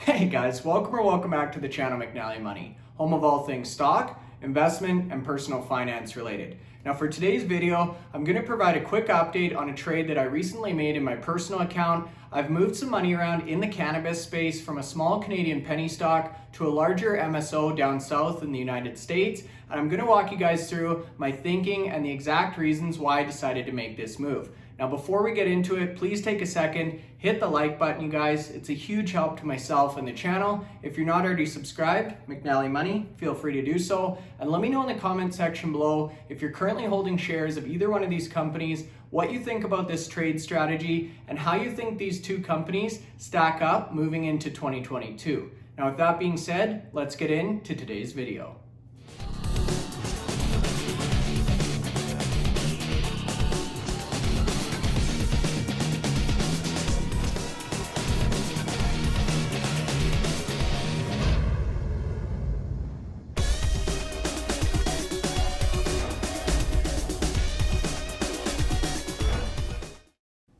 Hey guys, welcome back to the channel McNallie Money, home of all things stock, investment, and personal finance related. Now for today's video, I'm going to provide a quick update on a trade that I recently made in my personal account. I've moved some money around in the cannabis space from a small Canadian penny stock to a larger MSO down south in the United States, and I'm going to walk you guys through my thinking and the exact reasons why I decided to make this move. Now before we get into it, please take a second, hit the like button, you guys. It's a huge help to myself and the channel. If you're not already subscribed, McNallie Money, feel free to do so. And let me know in the comment section below if you're currently holding shares of either one of these companies, what you think about this trade strategy, and how you think these two companies stack up moving into 2022. Now with that being said, let's get into today's video.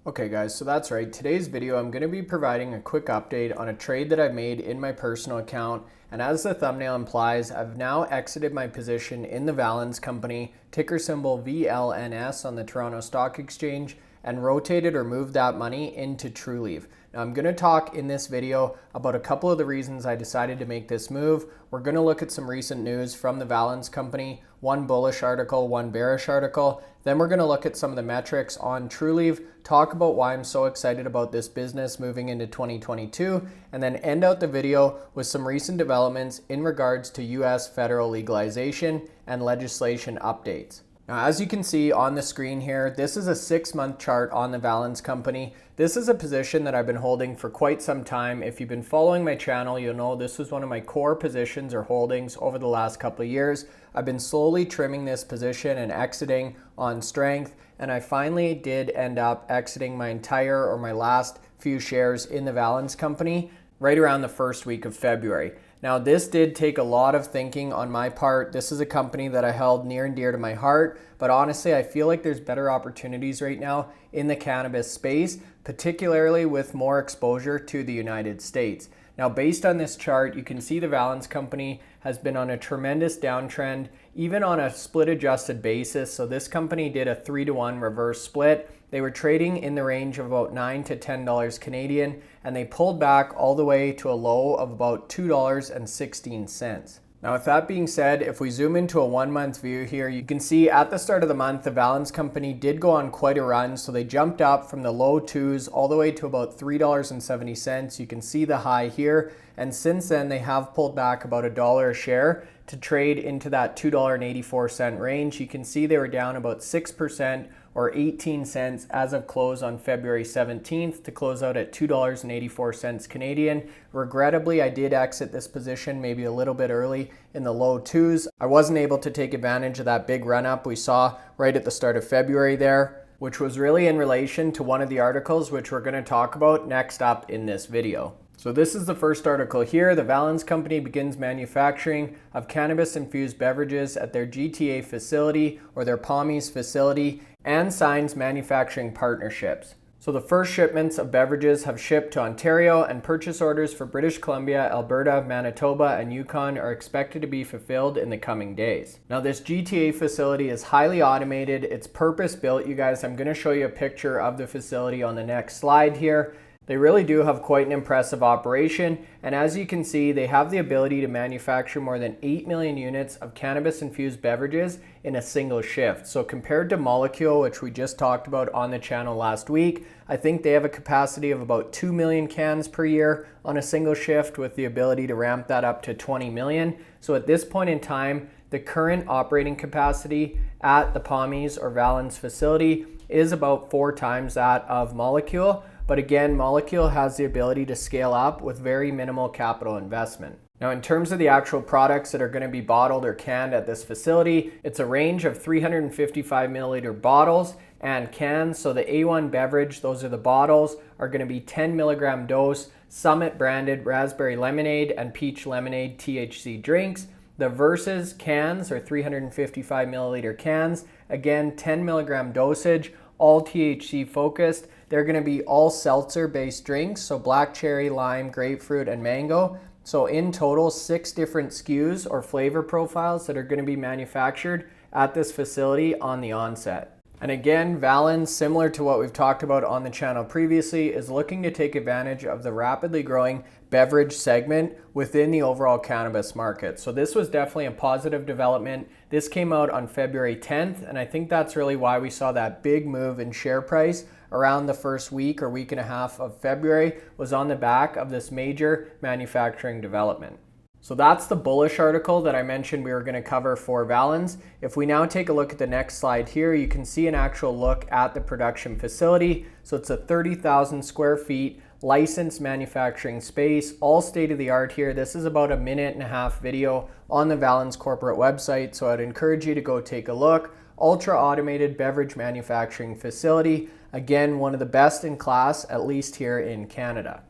Okay guys, so that's right. Today's video, I'm going to be providing a quick update on a trade that I've made in my personal account. And as the thumbnail implies, I've now exited my position in the Valens Company, ticker symbol VLNS on the Toronto Stock Exchange, and rotated or moved that money into Trulieve. Now I'm going to talk in this video about a couple of the reasons I decided to make this move. We're going to look at some recent news from the Valens Company, one bullish article, one bearish article. Then we're going to look at some of the metrics on Trulieve, talk about why I'm so excited about this business moving into 2022, and then end out the video with some recent developments in regards to US Federal Legalization and legislation updates. Now, as you can see on the screen here, this is a 6-month chart on the Valens Company. This is a position that I've been holding for quite some time. If you've been following my channel, you'll know this was one of my core positions or holdings over the last couple of years. I've been slowly trimming this position and exiting on strength, and I finally did end up exiting my entire or my last few shares in the Valens Company right around the first week of February. Now, this did take a lot of thinking on my part. This is a company that I held near and dear to my heart, but honestly, I feel like there's better opportunities right now in the cannabis space, particularly with more exposure to the United States. Now, based on this chart, you can see the Valens Company has been on a tremendous downtrend, even on a split adjusted basis. So this company did a 3-to-1 reverse split. They were trading in the range of about $9 to $10 Canadian, and they pulled back all the way to a low of about $2.16. Now, with that being said, if we zoom into a 1-month view here, you can see at the start of the month, the Valens Company did go on quite a run. So they jumped up from the low 2s all the way to about $3.70. You can see the high here. And since then, they have pulled back about $1 a share to trade into that $2.84 range. You can see they were down about 6% or 18 cents as of close on February 17th to close out at $2.84 Canadian. Regrettably, I did exit this position maybe a little bit early in the low 2s. I wasn't able to take advantage of that big run up we saw right at the start of February there, which was really in relation to one of the articles which we're going to talk about next up in this video. So this is the first article here. The Valens Company begins manufacturing of cannabis-infused beverages at their GTA facility or their Pommies facility and signs manufacturing partnerships. So the first shipments of beverages have shipped to Ontario, and purchase orders for British Columbia, Alberta, Manitoba, and Yukon are expected to be fulfilled in the coming days. Now this GTA facility is highly automated. It's purpose-built, you guys. I'm going to show you a picture of the facility on the next slide here. They really do have quite an impressive operation, and as you can see, they have the ability to manufacture more than 8 million units of cannabis-infused beverages in a single shift. So compared to Molecule, which we just talked about on the channel last week, I think they have a capacity of about 2 million cans per year on a single shift with the ability to ramp that up to 20 million. So at this point in time, the current operating capacity at the Pommies or Valens facility is about 4 times that of Molecule. But again, Molecule has the ability to scale up with very minimal capital investment. Now, in terms of the actual products that are going to be bottled or canned at this facility, it's a range of 355 milliliter bottles and cans. So the A1 beverage, those are the bottles, are going to be 10 milligram dose, Summit branded raspberry lemonade and peach lemonade THC drinks. The Versus cans are 355 milliliter cans, again 10 milligram dosage, all THC focused. They're going to be all seltzer based drinks, so black cherry, lime, grapefruit, and mango. So in total, 6 different SKUs or flavor profiles that are going to be manufactured at this facility on the onset. And again, Valens, similar to what we've talked about on the channel previously, is looking to take advantage of the rapidly growing beverage segment within the overall cannabis market. So this was definitely a positive development. This came out on February 10th, and I think that's really why we saw that big move in share price around the first week or week and a half of February, was on the back of this major manufacturing development. So that's the bullish article that I mentioned we were going to cover for Valens. If we now take a look at the next slide here, you can see an actual look at the production facility. So it's a 30,000 square feet licensed manufacturing space, all state of the art here. This is about a 1.5-minute video on the Valens corporate website, so I'd encourage you to go take a look. Ultra automated beverage manufacturing facility. Again, one of the best in class, at least here in Canada.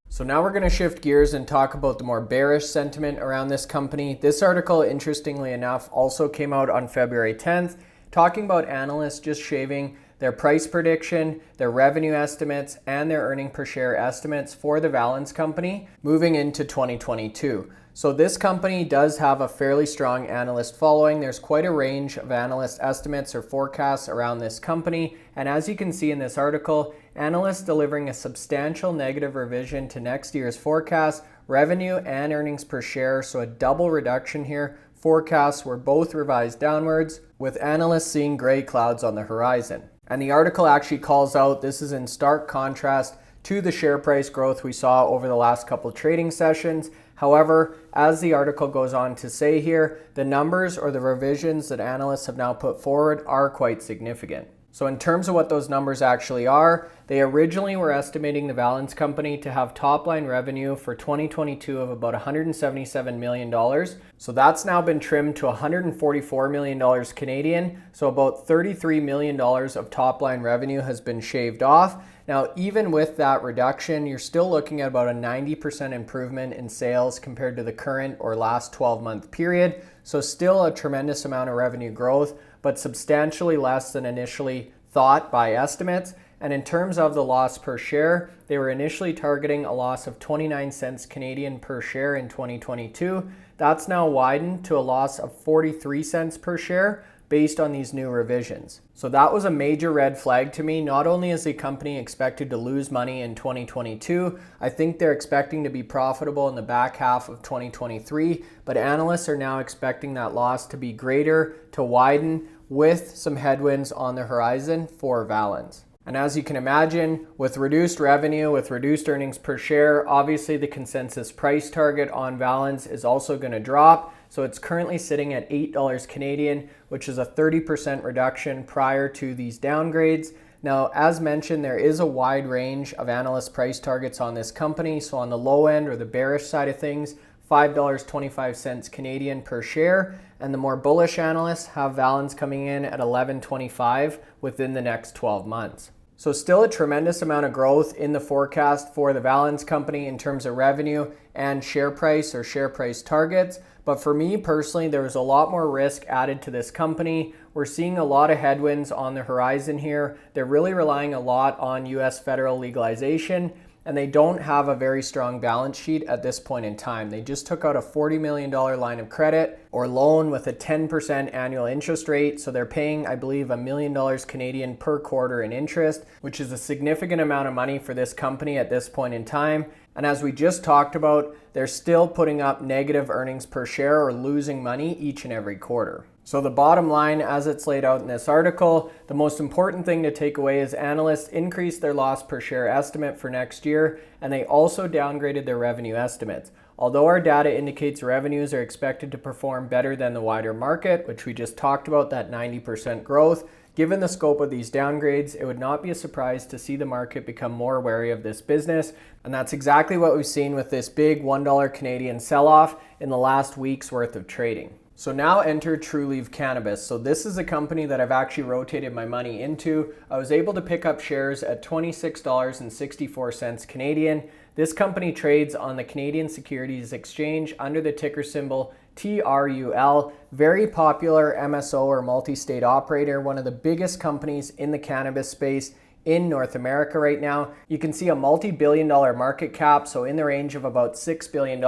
So now we're going to shift gears and talk about the more bearish sentiment around this company. This article, interestingly enough, also came out on February 10th, talking about analysts just shaving their price prediction, their revenue estimates, and their earning per share estimates for the Valens Company moving into 2022. So this company does have a fairly strong analyst following. There's quite a range of analyst estimates or forecasts around this company. And as you can see in this article, analysts delivering a substantial negative revision to next year's forecast, revenue and earnings per share. So a double reduction here. Forecasts were both revised downwards, with analysts seeing gray clouds on the horizon. And the article actually calls out, this is in stark contrast to the share price growth we saw over the last couple trading sessions. However, as the article goes on to say here, the numbers or the revisions that analysts have now put forward are quite significant. So in terms of what those numbers actually are, they originally were estimating the Valens Company to have top line revenue for 2022 of about $177 million. So that's now been trimmed to $144 million Canadian. So about $33 million of top line revenue has been shaved off. Now, even with that reduction, you're still looking at about a 90% improvement in sales compared to the current or last 12-month period. So still a tremendous amount of revenue growth, but substantially less than initially thought by estimates. And in terms of the loss per share, they were initially targeting a loss of 29 cents Canadian per share in 2022. That's now widened to a loss of 43 cents per share based on these new revisions. So that was a major red flag to me. Not only is the company expected to lose money in 2022, I think they're expecting to be profitable in the back half of 2023, but analysts are now expecting that loss to be greater, to widen, with some headwinds on the horizon for Valens. And as you can imagine, with reduced revenue, with reduced earnings per share, obviously the consensus price target on Valens is also going to drop. So it's currently sitting at $8 Canadian, which is a 30% reduction prior to these downgrades. Now, as mentioned, there is a wide range of analyst price targets on this company. So on the low end or the bearish side of things, $5.25 Canadian per share. And the more bullish analysts have Valens coming in at $11.25 within the next 12 months. So still a tremendous amount of growth in the forecast for the Valens Company in terms of revenue and share price or share price targets. But for me personally, there was a lot more risk added to this company. We're seeing a lot of headwinds on the horizon here. They're really relying a lot on US Federal Legalization, and they don't have a very strong balance sheet at this point in time. They just took out a $40 million line of credit or loan with a 10% annual interest rate. So they're paying, I believe, $1 million Canadian per quarter in interest, which is a significant amount of money for this company at this point in time. And as we just talked about, they're still putting up negative earnings per share or losing money each and every quarter. So the bottom line, as it's laid out in this article, the most important thing to take away is analysts increased their loss per share estimate for next year, and they also downgraded their revenue estimates. Although our data indicates revenues are expected to perform better than the wider market, which we just talked about, that 90% growth, given the scope of these downgrades, it would not be a surprise to see the market become more wary of this business. And that's exactly what we've seen with this big $1 Canadian sell-off in the last week's worth of trading. So now enter Trulieve Cannabis. So this is a company that I've actually rotated my money into. I was able to pick up shares at $26.64 Canadian. This company trades on the Canadian Securities Exchange under the ticker symbol TRUL. Very popular MSO or multi-state operator, one of the biggest companies in the cannabis space in North America right now. You can see a multi-billion-dollar market cap, so in the range of about $6 billion,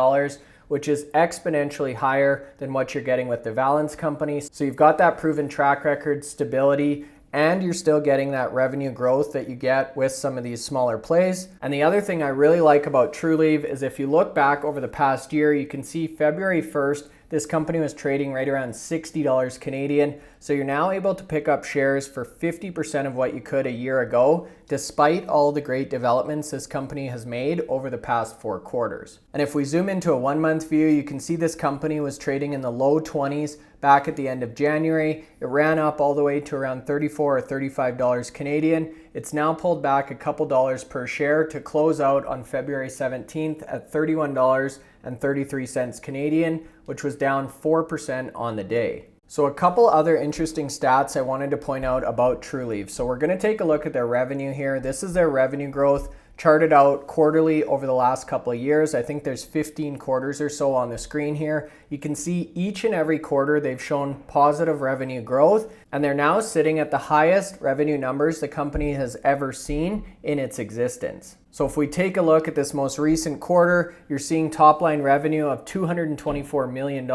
which is exponentially higher than what you're getting with the Valens Company. So you've got that proven track record, stability, and you're still getting that revenue growth that you get with some of these smaller plays. And the other thing I really like about Trulieve is if you look back over the past year, you can see February 1st, this company was trading right around $60 Canadian. So you're now able to pick up shares for 50% of what you could a year ago, despite all the great developments this company has made over the past 4 quarters. And if we zoom into a 1-month view, you can see this company was trading in the low 20s back at the end of January. It ran up all the way to around $34 or $35 Canadian. It's now pulled back a couple dollars per share to close out on February 17th at $31.33 Canadian, which was down 4% on the day. So a couple other interesting stats I wanted to point out about Trulieve. So we're going to take a look at their revenue here. This is their revenue growth charted out quarterly over the last couple of years. I think there's 15 quarters or so on the screen here. You can see each and every quarter they've shown positive revenue growth, and they're now sitting at the highest revenue numbers the company has ever seen in its existence. So if we take a look at this most recent quarter, you're seeing top line revenue of $224 million.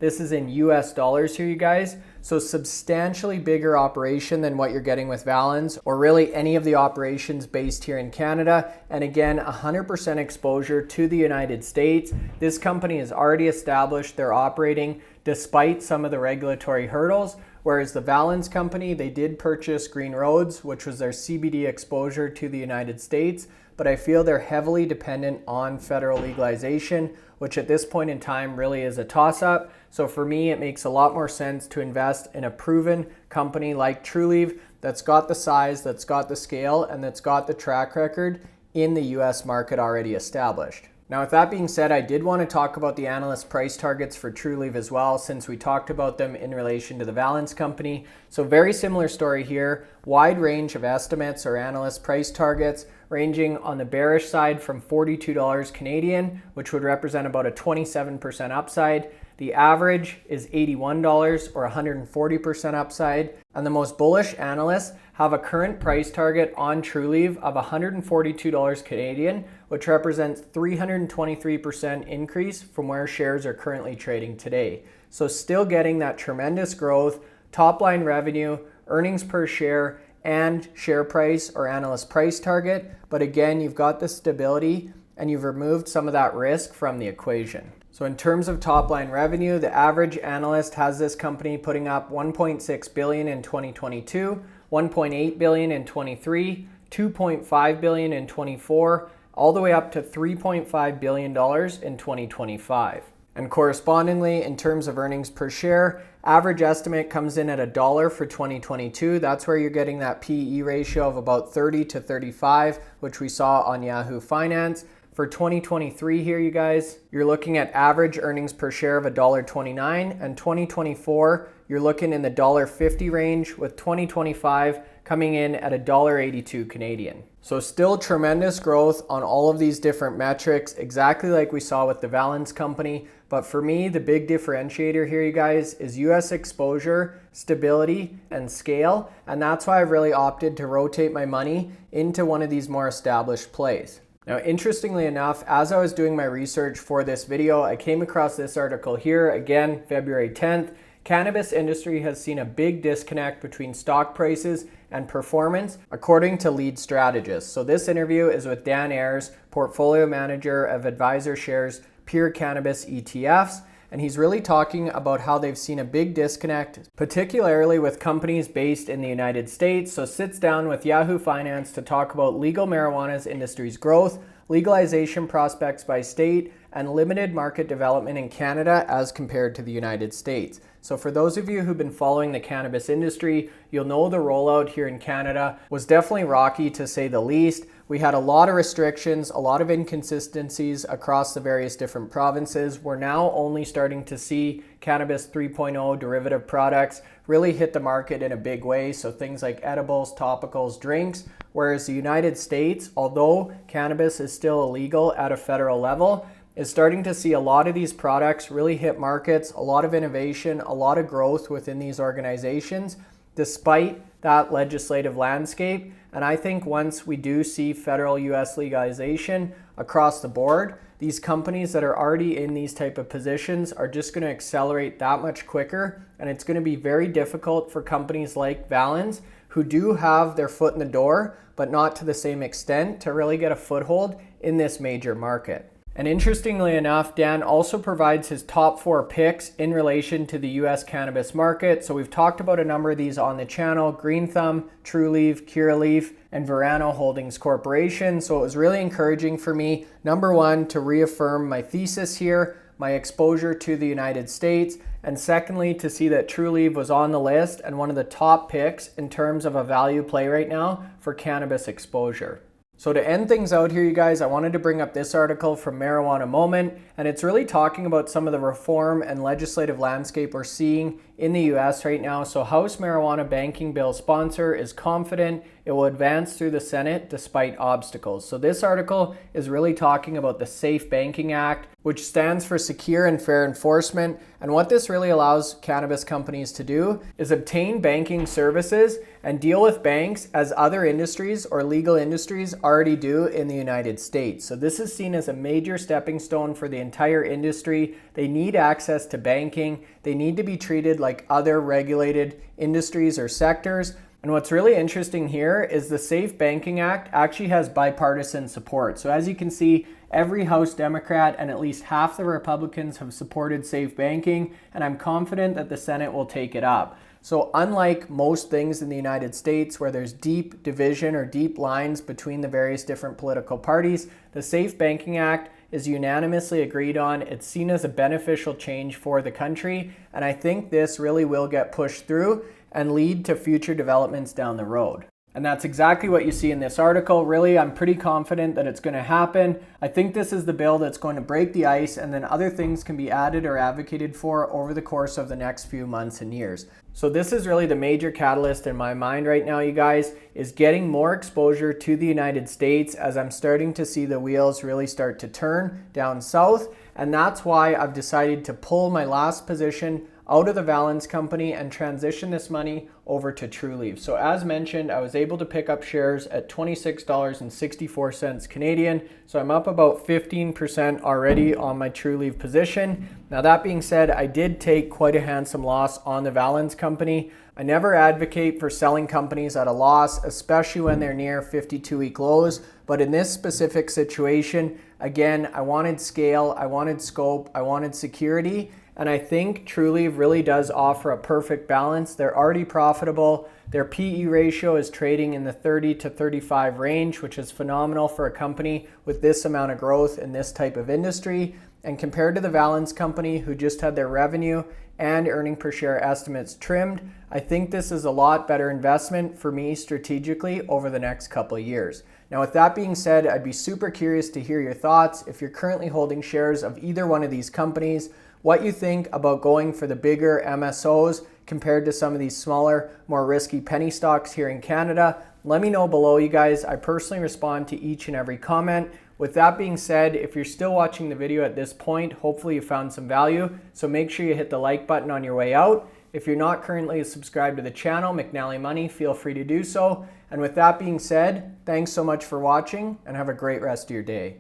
This is in US dollars here, you guys. So substantially bigger operation than what you're getting with Valens or really any of the operations based here in Canada. And again, 100% exposure to the United States. This company has already established they're operating despite some of the regulatory hurdles. Whereas the Valens Company, they did purchase Green Roads, which was their CBD exposure to the United States. But I feel they're heavily dependent on federal legalization, which at this point in time really is a toss-up. So for me, it makes a lot more sense to invest in a proven company like Trulieve that's got the size, that's got the scale, and that's got the track record in the US market already established. Now, with that being said, I did want to talk about the analyst price targets for Trulieve as well, since we talked about them in relation to the Valens Company. So very similar story here, wide range of estimates or analyst price targets, ranging on the bearish side from $42 Canadian, which would represent about a 27% upside. The average is $81 or 140% upside. And the most bullish analysts have a current price target on Trulieve of $142 Canadian, which represents 323% increase from where shares are currently trading today. So still getting that tremendous growth, top line revenue, earnings per share, and share price or analyst price target. But again, you've got the stability and you've removed some of that risk from the equation. So in terms of top line revenue, the average analyst has this company putting up $1.6 billion in 2022, $1.8 billion in 23, $2.5 billion in 24, all the way up to $3.5 billion in 2025. And correspondingly, in terms of earnings per share, average estimate comes in at $1 for 2022. That's where you're getting that PE ratio of about 30 to 35, which we saw on Yahoo Finance. For 2023 here, you guys, you're looking at average earnings per share of $1.29, and 2024, you're looking in the $1.50 range, with 2025 coming in at $1.82 Canadian. So still tremendous growth on all of these different metrics, exactly like we saw with the Valens Company. But for me, the big differentiator here, you guys, is US exposure, stability, and scale. And that's why I've really opted to rotate my money into one of these more established plays. Now, interestingly enough, as I was doing my research for this video, I came across this article here, again, February 10th. Cannabis industry has seen a big disconnect between stock prices and performance, according to lead strategists. So this interview is with Dan Ayers, portfolio manager of Advisor Shares Pure Cannabis ETFs. And he's really talking about how they've seen a big disconnect, particularly with companies based in the United States. So sits down with Yahoo Finance to talk about legal marijuana's industry's growth, legalization prospects by state, and limited market development in Canada as compared to the United States. So for those of you who've been following the cannabis industry, you'll know the rollout here in Canada was definitely rocky, to say the least, we had a lot of restrictions, a lot of inconsistencies across the various different provinces. We're now only starting to see cannabis 3.0 derivative products really hit the market in a big way. So things like edibles, topicals, drinks, whereas the United States, although cannabis is still illegal at a federal level, is starting to see a lot of these products really hit markets, a lot of innovation, a lot of growth within these organizations, despite that legislative landscape. And I think once we do see federal US legalization across the board, these companies that are already in these type of positions are just going to accelerate that much quicker. And it's going to be very difficult for companies like Valens, who do have their foot in the door, but not to the same extent, to really get a foothold in this major market. And interestingly enough, Dan also provides his top 4 picks in relation to the US cannabis market. So we've talked about a number of these on the channel: Green Thumb, Trulieve, Curaleaf, and Verano Holdings Corporation. So it was really encouraging for me, number one, to reaffirm my thesis here, my exposure to the United States, and secondly, to see that Trulieve was on the list and one of the top picks in terms of a value play right now for cannabis exposure. So to end things out here, you guys, I wanted to bring up this article from Marijuana Moment, and it's really talking about some of the reform and legislative landscape we're seeing in the US right now. So House Marijuana Banking Bill sponsor is confident it will advance through the Senate despite obstacles. So this article is really talking about the SAFE Banking Act, which stands for Secure and Fair Enforcement. And what this really allows cannabis companies to do is obtain banking services and deal with banks as other industries or legal industries already do in the United States. So this is seen as a major stepping stone for the entire industry. They need access to banking. They need to be treated like other regulated industries or sectors. And what's really interesting here is the SAFE Banking Act actually has bipartisan support. So as you can see, every House Democrat and at least half the Republicans have supported safe banking, and I'm confident that the Senate will take it up. So unlike most things in the United States where there's deep division or deep lines between the various different political parties, the SAFE Banking Act is unanimously agreed on. It's seen as a beneficial change for the country, and I think this really will get pushed through and lead to future developments down the road. And that's exactly what you see in this article. Really, I'm pretty confident that it's going to happen. I think this is the bill that's going to break the ice, and then other things can be added or advocated for over the course of the next few months and years. So this is really the major catalyst in my mind right now, you guys, is getting more exposure to the United States as I'm starting to see the wheels really start to turn down south. And that's why I've decided to pull my last position out of the Valens Company and transition this money over to Trulieve. So as mentioned, I was able to pick up shares at $26.64 Canadian. So I'm up about 15% already on my Trulieve position. Now that being said, I did take quite a handsome loss on the Valens Company. I never advocate for selling companies at a loss, especially when they're near 52-week lows. But in this specific situation, again, I wanted scale, I wanted scope, I wanted security. And I think Trulieve really does offer a perfect balance. They're already profitable. Their PE ratio is trading in the 30 to 35 range, which is phenomenal for a company with this amount of growth in this type of industry. And compared to the Valens Company, who just had their revenue and earning per share estimates trimmed, I think this is a lot better investment for me strategically over the next couple of years. Now, with that being said, I'd be super curious to hear your thoughts. If you're currently holding shares of either one of these companies, what you think about going for the bigger MSOs compared to some of these smaller, more risky penny stocks here in Canada. Let me know below, you guys. I personally respond to each and every comment. With that being said, if you're still watching the video at this point, hopefully you found some value. So make sure you hit the like button on your way out. If you're not currently subscribed to the channel, McNallie Money, feel free to do so. And with that being said, thanks so much for watching and have a great rest of your day.